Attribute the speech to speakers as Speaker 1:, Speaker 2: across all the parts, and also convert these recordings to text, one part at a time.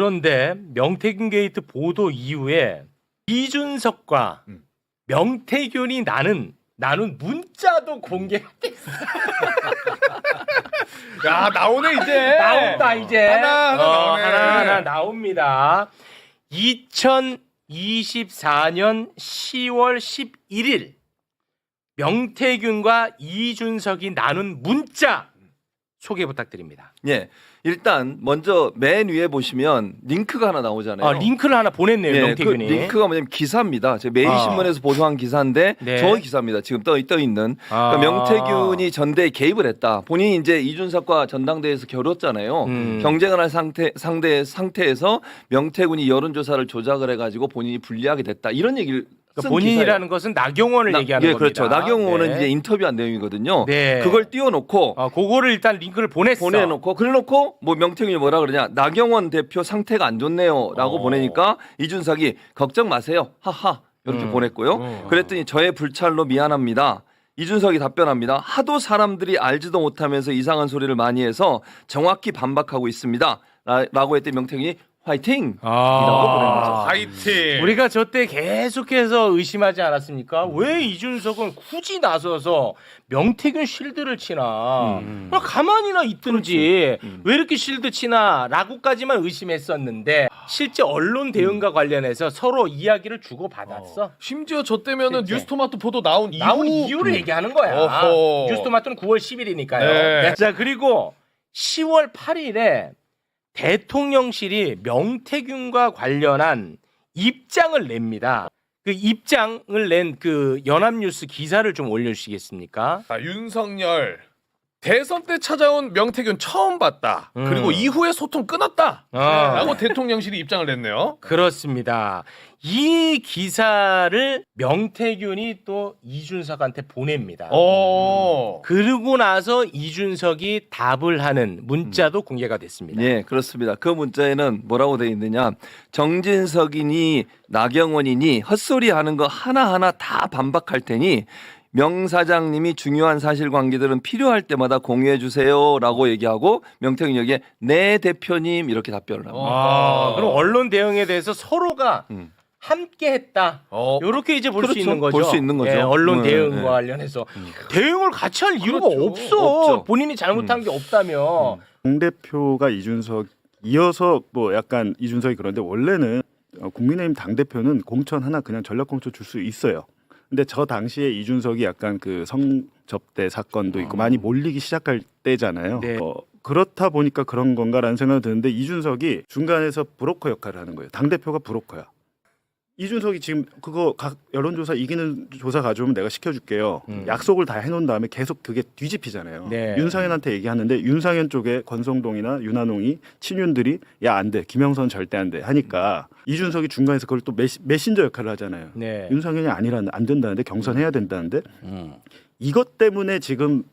Speaker 1: 그런데 명태균 게이트 보도 이후에 이준석과 명태균이 나눈 문자도 공개가 됐어.
Speaker 2: 야 나오네 이제.
Speaker 1: 나온다 이제.
Speaker 2: 하나 나오네.
Speaker 1: 하나 나옵니다. 2024년 10월 11일 명태균과 이준석이 나눈 문자 소개 부탁드립니다.
Speaker 3: 예. 일단 먼저 맨 위에 보시면 링크가 하나 나오잖아요.
Speaker 1: 링크를 하나 보냈네요.
Speaker 3: 예,
Speaker 1: 명태균이.
Speaker 3: 그 링크가 뭐냐면 기사입니다. 제가 매일신문에서 보도한 기사인데
Speaker 1: 네.
Speaker 3: 저의 기사입니다. 지금 떠 있는. 그러니까 명태균이 전대에 개입을 했다. 본인이 이제 이준석과 전당대회에서 겨뤘잖아요. 경쟁을 할 상태에서 명태균이 여론조사를 조작을 해가지고 본인이 불리하게 됐다. 이런 얘기를
Speaker 1: 그러니까 본인이라는 것은 나경원을 얘기하는
Speaker 3: 예,
Speaker 1: 겁니다.
Speaker 3: 그렇죠. 나경원은
Speaker 1: 네.
Speaker 3: 이제 인터뷰한 내용이거든요.
Speaker 1: 네.
Speaker 3: 그걸 띄워놓고
Speaker 1: 그거를 일단 링크를 보내놓고
Speaker 3: 그래놓고 뭐 명태균이 뭐라 그러냐, 나경원 대표 상태가 안 좋네요라고 보내니까 이준석이 걱정 마세요, 하하 이렇게 보냈고요. 그랬더니 저의 불찰로 미안합니다. 이준석이 답변합니다. 하도 사람들이 알지도 못하면서 이상한 소리를 많이 해서 정확히 반박하고 있습니다. 라고 했더니 명태균이 화이팅! 이라고 보낸 거죠.
Speaker 2: 화이팅.
Speaker 1: 우리가 저때 계속해서 의심하지 않았습니까? 왜 이준석은 굳이 나서서 명태균 실드를 치나? 그냥 가만히나 있든지 왜 이렇게 실드 치나? 라고까지만 의심했었는데 실제 언론 대응과 관련해서 서로 이야기를 주고받았어.
Speaker 2: 심지어 저 때면은
Speaker 1: 실제.
Speaker 2: 뉴스토마토 보도 나온
Speaker 1: 이유를 얘기하는 거야.
Speaker 2: 어허.
Speaker 1: 뉴스토마토는 9월 10일이니까요.
Speaker 2: 네.
Speaker 1: 자, 그리고 10월 8일에 대통령실이 명태균과 관련한 입장을 냅니다. 그 입장을 낸 그 연합뉴스 기사를 좀 올려주시겠습니까?
Speaker 2: 윤석열 대선 때 찾아온 명태균 처음 봤다. 그리고 이후에 소통 끊었다. 라고 대통령실이 입장을 냈네요.
Speaker 1: 그렇습니다. 이 기사를 명태균이 또 이준석한테 보냅니다. 그러고 나서 이준석이 답을 하는 문자도 공개가 됐습니다.
Speaker 3: 예, 그렇습니다. 그 문자에는 뭐라고 되어 있느냐, 정진석이니 나경원이니 헛소리 하는 거 하나하나 다 반박할 테니 명 사장님이 중요한 사실관계들은 필요할 때마다 공유해 주세요라고 얘기하고 명태균이 여기에 네 대표님 이렇게 답변을 합니다.
Speaker 1: 그럼 언론 대응에 대해서 서로가 함께했다. 이렇게 이제 볼 수
Speaker 3: 그렇죠.
Speaker 1: 있는 거죠.
Speaker 3: 볼 수 있는 거죠.
Speaker 1: 예, 언론
Speaker 3: 네,
Speaker 1: 대응과
Speaker 3: 네.
Speaker 1: 관련해서 대응을 같이 할 이유가
Speaker 3: 그렇죠.
Speaker 1: 없어.
Speaker 3: 없죠.
Speaker 1: 본인이 잘못한 게 없다며.
Speaker 4: 당대표가 이준석 이어서 뭐 약간 이준석이 그런데 원래는 국민의힘 당대표는 공천 하나 그냥 전략 공천 줄 수 있어요. 근데 저 당시에 이준석이 약간 그 성접대 사건도 있고 많이 몰리기 시작할 때잖아요.
Speaker 1: 네.
Speaker 4: 그렇다 보니까 그런 건가라는 생각이 드는데 이준석이 중간에서 브로커 역할을 하는 거예요. 당대표가 브로커야. 이준석이 지금 그거 각 여론조사 이기는 조사 가져오면 내가 시켜줄게요. 약속을 다 해놓은 다음에 계속 그게 뒤집히잖아요.
Speaker 1: 네.
Speaker 4: 윤상현한테 얘기하는데 윤상현 쪽에 권성동이나 윤한홍이 친윤들이 야 안 돼, 김영선 절대 안 돼 하니까 이준석이 중간에서 그걸 또 메신저 역할을 하잖아요.
Speaker 1: 네.
Speaker 4: 윤상현이 안 된다는데 경선해야 된다는데 이것 때문에 지금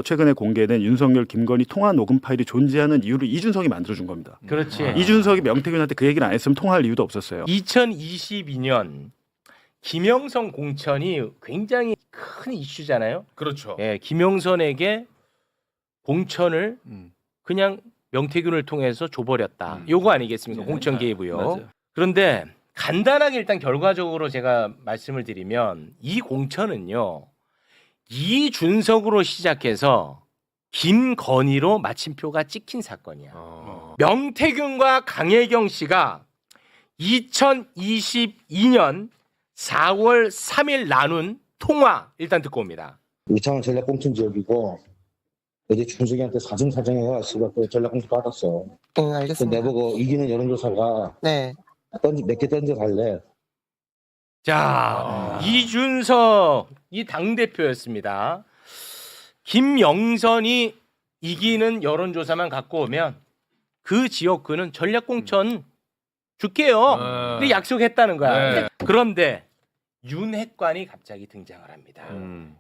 Speaker 4: 최근에 공개된 윤석열 김건희 통화 녹음 파일이 존재하는 이유를 이준석이 만들어준 겁니다.
Speaker 1: 그렇지.
Speaker 4: 이준석이 명태균한테 그 얘기를 안 했으면 통화할 이유도 없었어요.
Speaker 1: 2022년 김영선 공천이 굉장히 큰 이슈잖아요.
Speaker 2: 그렇죠.
Speaker 1: 예, 김영선에게 공천을 그냥 명태균을 통해서 줘버렸다. 요거 아니겠습니까? 공천 개입이요.
Speaker 3: 맞아요.
Speaker 1: 그런데 간단하게 일단 결과적으로 제가 말씀을 드리면 이 공천은요. 이준석으로 시작해서 김건희로 마침표가 찍힌 사건이야. 명태균과 강혜경 씨가 2022년 4월 3일 나눈 통화 일단 듣고 옵니다.
Speaker 5: 이창은 전략공천 지역이고 어제 준석이한테 사정사정해 가지고 또 전략공천 받았어.
Speaker 6: 응, 알겠습니다.
Speaker 5: 내보고 이기는 여론조사가
Speaker 6: 네.
Speaker 5: 몇 개 던져 갈래.
Speaker 1: 자, 이준석 이 당대표였습니다. 김영선이 이기는 여론조사만 갖고 오면 그 지역구는 전략공천 줄게요. 근데 약속했다는 거야.
Speaker 2: 네.
Speaker 1: 그런데 윤핵관이 갑자기 등장을 합니다.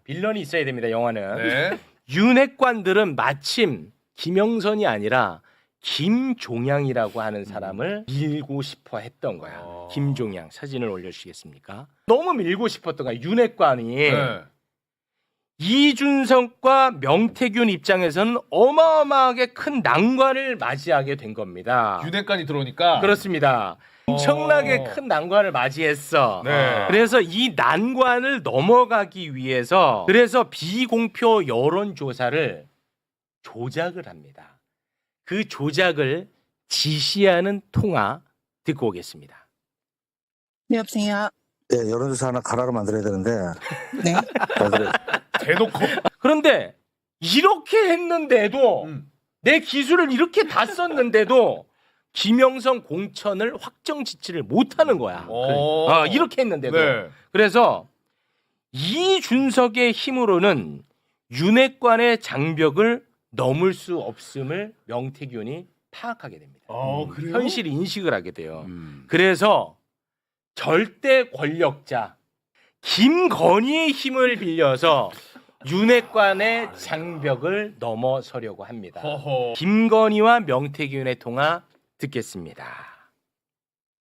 Speaker 1: 빌런이 있어야 됩니다. 영화는.
Speaker 2: 네.
Speaker 1: 윤핵관들은 마침 김영선이 아니라 김종양이라고 하는 사람을 밀고 싶어 했던 거야. 김종양 사진을 올려주시겠습니까? 너무 밀고 싶었던 거야. 윤핵관이.
Speaker 2: 네.
Speaker 1: 이준석과 명태균 입장에서는 어마어마하게 큰 난관을 맞이하게 된 겁니다.
Speaker 2: 윤핵관이 들어오니까.
Speaker 1: 그렇습니다. 엄청나게 큰 난관을 맞이했어.
Speaker 2: 네.
Speaker 1: 그래서 이 난관을 넘어가기 위해서 그래서 비공표 여론조사를 조작을 합니다. 그 조작을 지시하는 통화 듣고 오겠습니다.
Speaker 6: 네, 여보세요.
Speaker 5: 네, 여론조사 하나 가라로 만들어야 되는데.
Speaker 6: 네.
Speaker 2: 대놓고.
Speaker 1: 그런데 이렇게 했는데도 내 기술을 이렇게 다 썼는데도 김영선 공천을 확정 지지를 못하는 거야. 이렇게 했는데도.
Speaker 2: 네.
Speaker 1: 그래서 이준석의 힘으로는 윤핵관의 장벽을 넘을 수 없음을 명태균이 파악하게 됩니다.
Speaker 2: 그래요?
Speaker 1: 현실 인식을 하게 돼요. 그래서 절대 권력자 김건희의 힘을 빌려서 윤핵관의 장벽을 넘어서려고 합니다.
Speaker 2: 허허.
Speaker 1: 김건희와 명태균의 통화 듣겠습니다.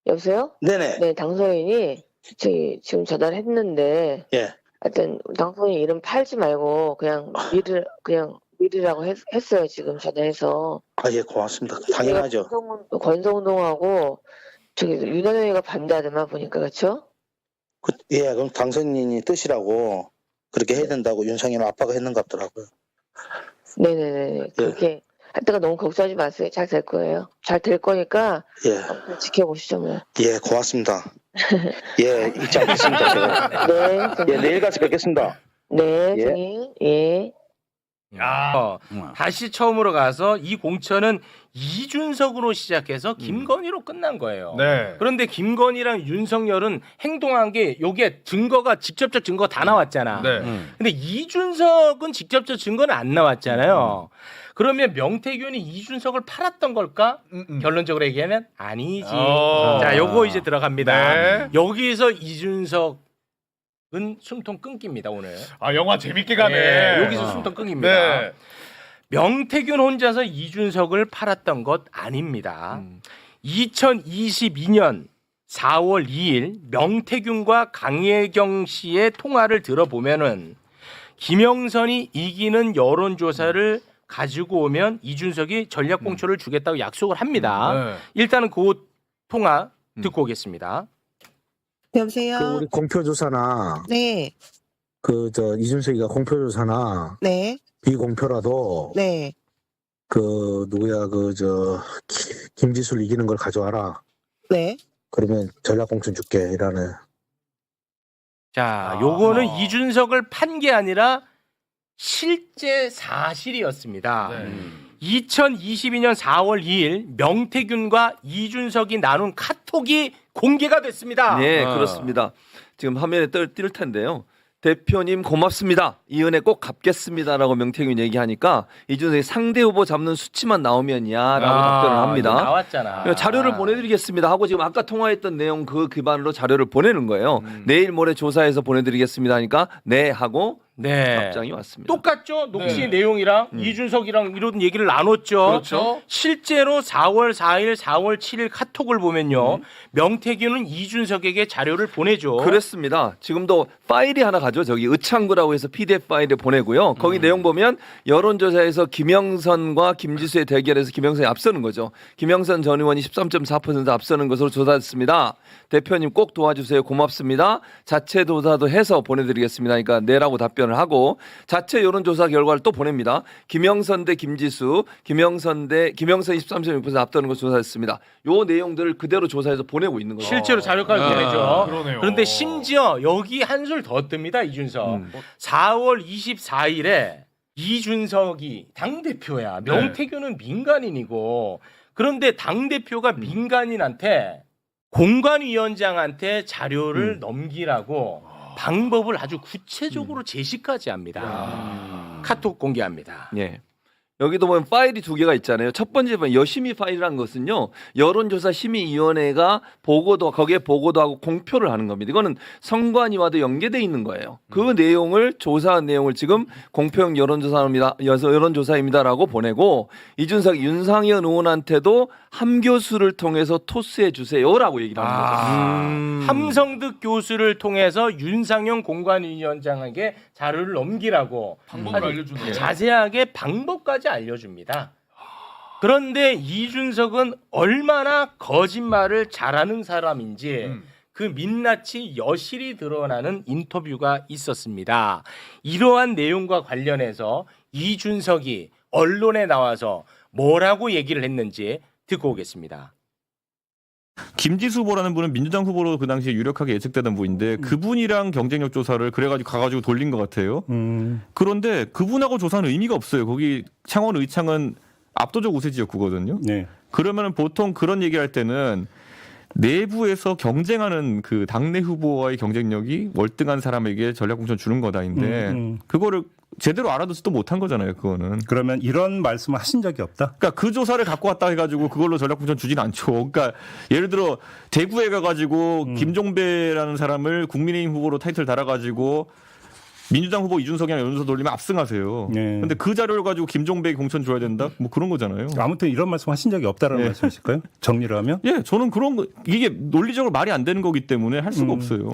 Speaker 7: 여보세요?
Speaker 5: 네네.
Speaker 7: 네, 당선인이 저기 지금 전화했는데
Speaker 5: 예.
Speaker 7: 하여튼 당선인 이름 팔지 말고 그냥 미르라고 했어요. 지금 전화해서.
Speaker 5: 아, 예, 고맙습니다. 당연하죠.
Speaker 7: 권성동하고 저기 윤한영이가 반대하더만 보니까 그렇죠?
Speaker 5: 예, 그럼 당선인이 뜻이라고 그렇게 해야 된다고 윤상현 아빠가 했는 것 같더라고요.
Speaker 7: 네네네. 그렇게 할 때가 너무 걱정하지 마세요. 잘 될 거예요. 잘 될 거니까
Speaker 5: 예,
Speaker 7: 지켜보시죠 뭐.
Speaker 5: 예, 고맙습니다. 예, 잊지 않겠습니다. 제가.
Speaker 7: 네.
Speaker 5: 예, 내일 가서 뵙겠습니다.
Speaker 7: 네,
Speaker 5: 예.
Speaker 7: 선생님. 예.
Speaker 1: 다시 처음으로 가서 이 공천은 이준석으로 시작해서 김건희로 끝난 거예요.
Speaker 2: 네.
Speaker 1: 그런데 김건희랑 윤석열은 행동한 게 요게 증거가 직접적 증거가 다 나왔잖아.
Speaker 2: 네.
Speaker 1: 근데 이준석은 직접적 증거는 안 나왔잖아요. 그러면 명태균이 이준석을 팔았던 걸까? 결론적으로 얘기하면 아니지. 자, 요거 이제 들어갑니다.
Speaker 2: 네.
Speaker 1: 여기서 이준석은 숨통 끊깁니다, 오늘.
Speaker 2: 영화 재밌게 가네.
Speaker 1: 네, 여기서 숨통 끊깁니다.
Speaker 2: 네.
Speaker 1: 명태균 혼자서 이준석을 팔았던 것 아닙니다. 2022년 4월 2일 명태균과 강혜경 씨의 통화를 들어보면은 김영선이 이기는 여론조사를 가지고 오면 이준석이 전략공천을 주겠다고 약속을 합니다.
Speaker 2: 네.
Speaker 1: 일단은 그 통화 듣고 오겠습니다.
Speaker 6: 네, 여보세요.
Speaker 5: 그 우리 공표조사나
Speaker 6: 네.
Speaker 5: 이준석이가 공표조사나
Speaker 6: 네.
Speaker 5: 비공표라도
Speaker 6: 네.
Speaker 5: 김지수를 이기는 걸 가져와라.
Speaker 6: 네.
Speaker 5: 그러면 전략공천 줄게 이라는.
Speaker 1: 자, 요거는 이준석을 판 게 아니라 실제 사실이었습니다. 2022년 4월 2일 명태균과 이준석이 나눈 카톡이 공개가 됐습니다.
Speaker 3: 네, 그렇습니다. 지금 화면에 뜰 텐데요. 대표님 고맙습니다. 이 은혜 꼭 갚겠습니다라고 명태균 얘기하니까 이준석이 상대 후보 잡는 수치만 나오면야라고 답변을 합니다.
Speaker 1: 이거 나왔잖아.
Speaker 3: 자료를 보내드리겠습니다 하고 지금 아까 통화했던 내용 그 기반으로 자료를 보내는 거예요. 내일 모레 조사해서 보내드리겠습니다 하니까 네 하고
Speaker 1: 네.
Speaker 3: 답장이 왔습니다.
Speaker 1: 똑같죠? 녹취
Speaker 2: 네.
Speaker 1: 내용이랑 이준석이랑 이런 얘기를 나눴죠.
Speaker 2: 그렇죠.
Speaker 1: 실제로 4월 4일, 4월 7일 카톡을 보면요. 명태균은 이준석에게 자료를 보내죠.
Speaker 3: 그렇습니다. 지금도 파일이 하나 가죠. 저기 의창구라고 해서 PDF 파일을 보내고요. 거기 내용 보면 여론조사에서 김영선과 김지수의 대결에서 김영선이 앞서는 거죠. 김영선 전 의원이 13.4% 앞서는 것으로 조사했습니다. 대표님 꼭 도와주세요. 고맙습니다. 자체 조사도 해서 보내드리겠습니다. 그러니까 네라고 답변을 하고 자체 여론조사 결과를 또 보냅니다. 김영선 대 김지수, 김영선이 13.6% 앞서는 것을 조사했습니다. 요 내용들을 그대로 조사해서 보내고 있는 거죠.
Speaker 1: 실제로 자료까지 보내죠.
Speaker 2: 그러네요.
Speaker 1: 그런데 심지어 여기 한술 더 뜹니다. 이준석. 4월 24일에 이준석이 당대표야. 명태균은 민간인이고 그런데 당대표가 민간인한테 공관위원장한테 자료를 넘기라고 방법을 아주 구체적으로 제시까지 합니다. 카톡 공개합니다.
Speaker 3: 예. 여기도 보면 파일이 두 개가 있잖아요. 첫 번째 보면 여심의 파일이라는 것은요. 여론조사 심의위원회가 거기에 보고도 하고 공표를 하는 겁니다. 이거는 선관위와도 연계돼 있는 거예요. 그 내용을 조사한 내용을 지금 공표형 여론조사입니다라고 보내고 이준석 윤상현 의원한테도 함교수를 통해서 토스해 주세요라고 얘기를 하는 거죠.
Speaker 1: 함성득 교수를 통해서 윤상현 공관위원장에게 자료를 넘기라고
Speaker 2: 방법을 알려주네요.
Speaker 1: 자세하게 방법까지 알려줍니다. 그런데 이준석은 얼마나 거짓말을 잘하는 사람인지 그 민낯이 여실히 드러나는 인터뷰가 있었습니다. 이러한 내용과 관련해서 이준석이 언론에 나와서 뭐라고 얘기를 했는지 듣고 오겠습니다.
Speaker 8: 김지수 후보라는 분은 민주당 후보로 그 당시에 유력하게 예측되던 분인데 그분이랑 경쟁력 조사를 그래가지고 가가지고 돌린 것 같아요. 그런데 그분하고 조사는 의미가 없어요. 거기 창원 의창은 압도적 우세 지역구거든요.
Speaker 9: 네.
Speaker 8: 그러면 보통 그런 얘기할 때는 내부에서 경쟁하는 그 당내 후보와의 경쟁력이 월등한 사람에게 전략공천 주는 거다인데 그거를 제대로 알아듣지도 못한 거잖아요. 그거는.
Speaker 9: 그러면 이런 말씀을 하신 적이 없다?
Speaker 8: 그러니까 그 조사를 갖고 왔다 해가지고 그걸로 전략공천 주진 않죠. 그러니까 예를 들어 대구에 가가지고 김종배라는 사람을 국민의힘 후보로 타이틀 달아가지고 민주당 후보 이준석이랑 연서 돌리면 압승하세요.
Speaker 9: 네.
Speaker 8: 근데 그 자료를 가지고 김종배에게 공천 줘야 된다? 뭐 그런 거잖아요.
Speaker 9: 아무튼 이런 말씀 하신 적이 없다라는 말씀이실까요? 정리를 하면?
Speaker 8: 예, 저는 그런 거 이게 논리적으로 말이 안 되는 거기 때문에 할 수가 없어요.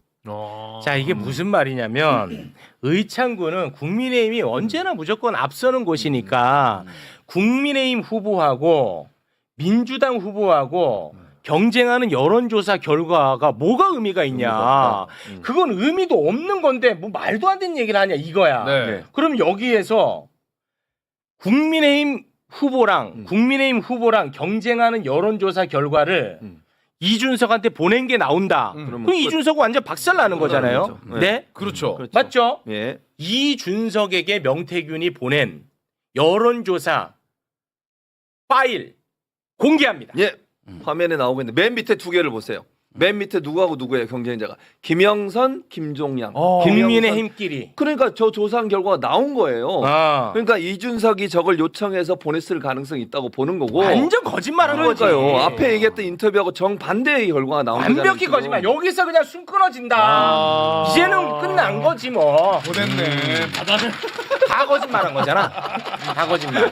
Speaker 1: 자, 이게 무슨 말이냐면 의창구는 국민의힘이 언제나 무조건 앞서는 곳이니까 국민의힘 후보하고 민주당 후보하고 경쟁하는 여론조사 결과가 뭐가 의미가 있냐. 그건 의미도 없는 건데 뭐 말도 안 되는 얘기를 하냐 이거야.
Speaker 2: 네.
Speaker 1: 그럼 여기에서 국민의힘 후보랑 경쟁하는 여론조사 결과를 이준석한테 보낸 게 나온다. 그럼 이준석은 완전 박살나는 거잖아요.
Speaker 3: 거죠.
Speaker 1: 네?
Speaker 2: 그렇죠.
Speaker 1: 맞죠?
Speaker 3: 예.
Speaker 1: 이준석에게 명태균이 보낸 여론조사 파일 공개합니다.
Speaker 3: 예. 화면에 나오고 있는데 맨 밑에 두 개를 보세요. 맨 밑에 누구하고 누구예요 경쟁자가? 김영선, 김종양.
Speaker 1: 국민의힘끼리.
Speaker 3: 그러니까 저 조사한 결과가 나온 거예요.
Speaker 1: 아.
Speaker 3: 그러니까 이준석이 저걸 요청해서 보냈을 가능성이 있다고 보는 거고.
Speaker 1: 완전 거짓말한 거지.
Speaker 3: 그러니까요. 앞에 얘기했던 인터뷰하고 정반대의 결과가 나온 거잖아요.
Speaker 1: 완벽히
Speaker 3: 지금.
Speaker 1: 거짓말. 여기서 그냥 숨 끊어진다. 이제는 끝난 거지 뭐.
Speaker 2: 보냈네.
Speaker 1: 다 거짓말한 거잖아. 다 거짓말.